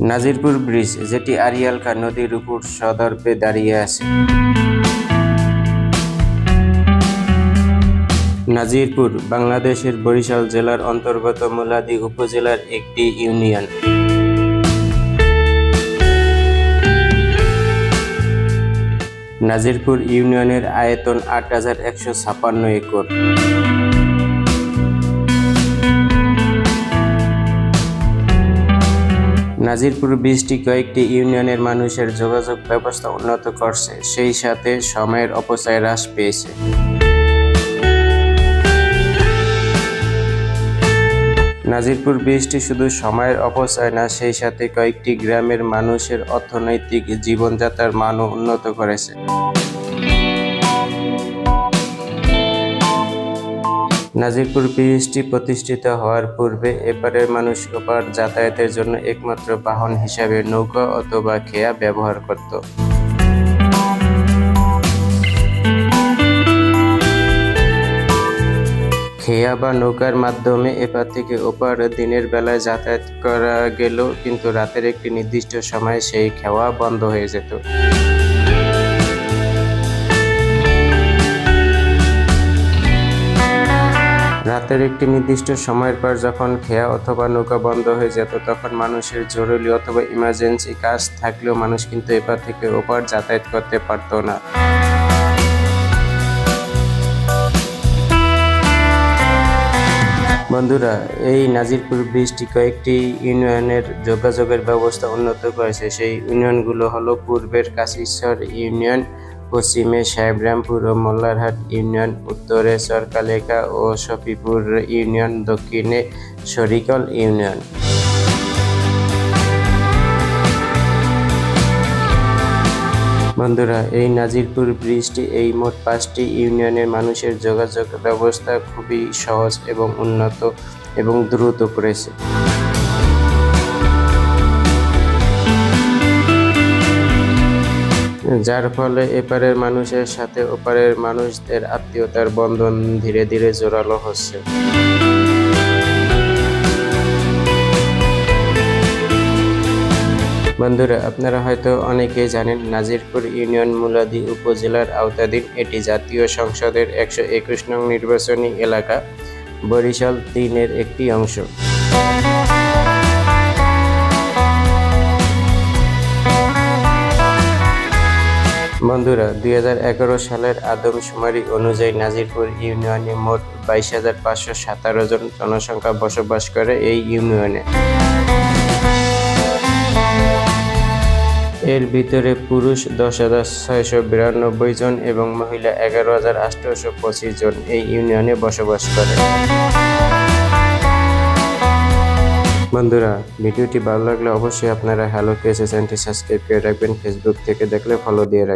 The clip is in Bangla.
নাজিরপুর ব্রিজ, যেটি আড়িয়াল খাঁ নদীর উপর সদর্পে দাঁড়িয়ে আছে। নাজিরপুর বাংলাদেশের বরিশাল জেলার অন্তর্গত মুলাদী উপজেলার একটি ইউনিয়ন। নাজিরপুর ইউনিয়নের আয়তন ৮,১৫৬ একর। নাজিরপুর ব্রিজটি কয়েকটি ইউনিয়নের মানুষের যোগাযোগ ব্যবস্থা উন্নত করছে, সেই সাথে সময়ের অপচয় হ্রাস পেয়েছে। নাজিরপুর ব্রিজটি শুধু সময়ের অপচয় না, সেই সাথে কয়েকটি গ্রামের মানুষের অর্থনৈতিক জীবনযাত্রার মানও উন্নত করেছে। নাজিরপুর ব্রিজটি প্রতিষ্ঠিত হওয়ার পূর্বে এপারের মানুষ ওপার যাতায়াতের জন্য একমাত্র বাহন হিসাবে নৌকা অথবা খেয়া ব্যবহার করত। খেয়া বা নৌকার মাধ্যমে এপার থেকে ওপার দিনের বেলায় যাতায়াত করা গেলেও কিন্তু রাতের একটি নির্দিষ্ট সময়ে সেই খেয়া বন্ধ হয়ে যেত। রাতের একটি নির্দিষ্ট সময়ের পর যখন খেয়া অথবা নৌকা বন্ধ হয়ে যেত, তখন মানুষের জরুরি অথবা ইমার্জেন্সি কাজ থাকলেও মানুষ কিন্তু এপার থেকে ওপার যাতায়াত করতে পারত না। বন্ধুরা, এই নাজিরপুর ব্রিজটি কয়েকটি ইউনিয়নের যোগাযোগের ব্যবস্থা উন্নত করেছে। সেই ইউনিয়নগুলো হলো পূর্বের কাশীশ্বর ইউনিয়ন, পশ্চিমে সাহেবরামপুর ও মোল্লারহাট ইউনিয়ন, উত্তরে চরকালেখা ও শফিপুর ইউনিয়ন, দক্ষিণে শরিকল ইউনিয়ন। বন্ধুরা, এই নাজিরপুর ব্রিজটি এই মোট 5টি ইউনিয়নের মানুষের যোগাযোগ ব্যবস্থা খুবই সহজ এবং উন্নত এবং দ্রুত করেছে। যার ফলে এপারের মানুষের সাথে ওপারের মানুষদের আত্মীয়তার বন্ধন ধীরে ধীরে জোরালো হচ্ছে। বন্ধুরা, আপনারা হয়তো অনেকেই জানেন নাজিরপুর ইউনিয়ন মুলাদী উপজেলার আওতাধীন। এটি জাতীয় সংসদের 121 নং নির্বাচনী এলাকা, বরিশাল 3-এর একটি অংশ। বন্ধুরা, 2011 সালের আদমশুমারি অনুযায়ী নাজিরপুর ইউনিয়নে মোট 22,517 জন জনসংখ্যা বসবাস করে। এই ইউনিয়নে এর ভিতরে পুরুষ 10,692 জন এবং মহিলা 11,825 জন এই ইউনিয়নে বসবাস করে। বন্ধুরা, ভিডিওটি ভালো লাগলে অবশ্যই আপনারা হ্যালো কেএসএ চ্যানেলটি সাবস্ক্রাইব করে রাখবেন। ফেসবুক থেকে দেখলে ফলো দিয়ে রাখবেন।